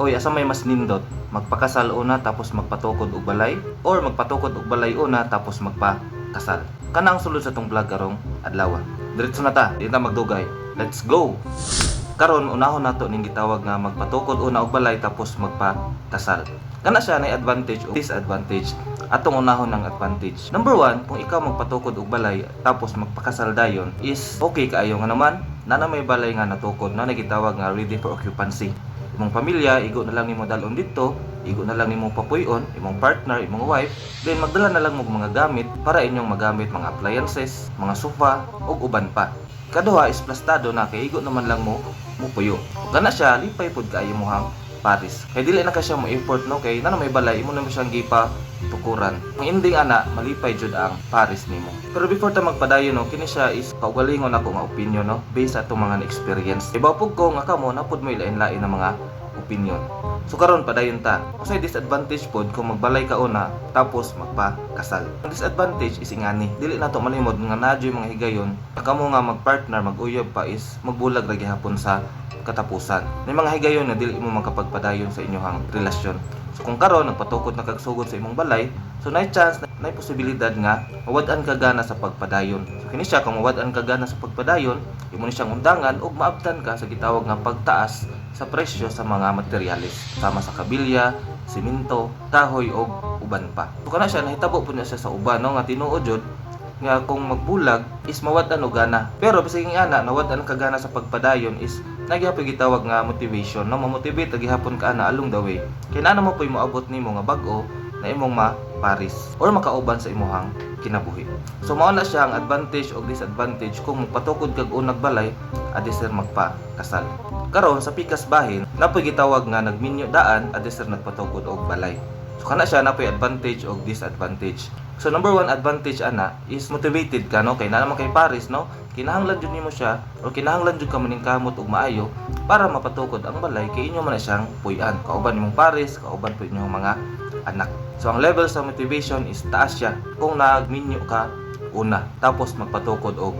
Oy, asa may mas nindot? Magpakasal una tapos magpatukod og balay or magpatukod og balay una tapos magpakasal? Kana ang sulod sa tong vlog karong adlaw. Diretso na ta, di na magdugay. Let's go. Karon unahon nato ning gitawag nga magpatukod una og balay tapos magpakasal. Kana siya na advantage o disadvantage. Atong unahon ng advantage. Number 1, kung ikaw magpatukod og balay tapos magpakasal dayon is okay kaayo nga naman na may balay nga natukod na nagitawag nga ready for occupancy. Imong pamilya, igo na lang nimo dalon dito, igo na lang nimo papuyon, imong partner, imong wife, then magdala na lang mo mga gamit para inyong magamit mga appliances, mga sofa, ug uban pa. Kaduha is plastado na kay igo naman lang mo puyo. Kana siya lipay pud kaayo mo hang Paris. Kay dili na ka siya mo import no kay na may balay imo na mo siyang gipa tukuran. Ang ending ana malipay jud ang Paris nimo. Pero before ta magpadayon no kini siya is kaugalingon ako nga opinion no based sa atong mga experience. Iba pug ko nga kamo na pud mo ilain-lain na mga opinion. So karon padayon ta. Usay disadvantage pod kung magbalay ka una tapos magpakasal. Ang disadvantage is ingani dili nato malimod nga nadyo mga higayon kamo nga magpartner mag-uyab pa is magbulag ra gihapon sa katapusan. May mga higayon na dili mo makapagpadayon sa inyong relasyon. So kung karon nagpatukod na kagsugod sa imong balay, so nay chance na posibilidad nga mawad-an ka gana sa pagpadayon. So kini siya kung mawad-an ka gana sa pagpadayon, imo ni siyang undangan ug maabtan ka sa gitawag nga pagtaas sa presyo sa mga materyales sama sa kabilya, simento, kahoy ug uban pa. So kana siya nahitabo pud na siya sa uban no nga tinuod jud nga kung magbulag is mawad-an og gana. Pero bisag ana nawad-an ka gana sa pagpadayon is nagyapon gitawag nga motivation no ma-motivate gihapon ka na along the way. Kay na mo puy moabot nimo nga bag-o na imong ma-Paris or makauban sa imuhang kinabuhi. So mao na siya ang advantage o disadvantage kung magpatukod kag unag balay adi sir magpakasal. Karon sa pikas bahin napoy gitawag nga nagminyo daan adi sir nagpatukod og balay. So kana siya napoy advantage o disadvantage. So number 1 advantage ana is motivated ka no kay na naman kay Paris no kinahanglan jud nimo siya o kinahanglan jud ka maningkamot og maayo para mapatukod ang balay kay inyo man na siyang puy-an kauban nimong Paris kauban po inyong mga anak. So ang level sa motivation is taas siya kung nagminyo ka una tapos magpatukod og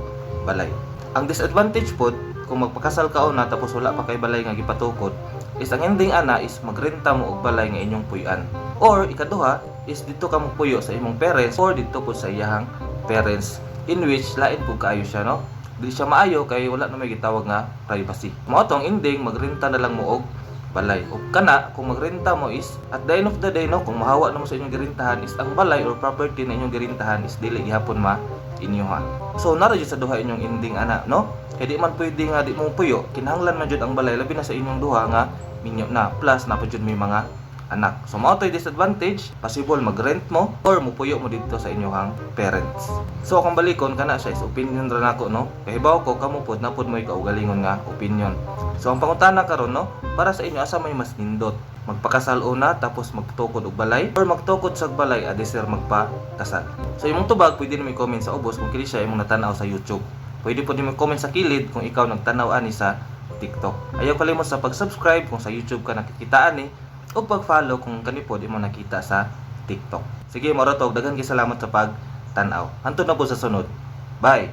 balay. Ang disadvantage pod kung magpakasal ka una tapos wala pa kay balay nga gipatukod is ang ending ana is magrenta mo og balay nga inyong puy-an. Or ikaduha is dito ka magpuyo sa imong parents or dito po sa iyahang parents in which lain po kaayo siya no. Dili siya maayo kay wala na may gitawag nga privacy. Mao tong ending magrenta na lang mo og balay. O kana kung magrenta mo is at the end of the day no kung mahawa na mo sa inyong girintahan is ang balay or property na inyong girintahan is dili gihapon inyohan. So nara jud sa duha inyong ending ana no. Kay di man pwede nga di mo puyo kinahanglan man jud ang balay labi na sa inyong duha nga minyo na plus na pa jud may mga anak. So mao toy disadvantage, possible mag-rent mo or mupuyo mo dito sa inyong parents. So kung balikon kana siya is opinion ra nako no. Kahibaw ko kamo pod na pod moy kaugalingon nga opinion. So ang pangutana karon no, para sa inyo asa may mas nindot? Magpakasal una tapos magtukod og balay or magtukod sa balay adi sir magpakasal. So imong tubag pwede nimo i-comment sa ubos kung kini siya imong natanaw sa YouTube. Pwede po nimo i-comment sa kilid kung ikaw nagtanaw ani sa TikTok. Ayaw kalimot sa pag-subscribe kung sa YouTube ka nakikitaan o pag-follow kung kanipod imo nakita sa TikTok. Sige, moro to, daghan kay salamat sa pagtanaw. Hantod na po sa sunod. Bye.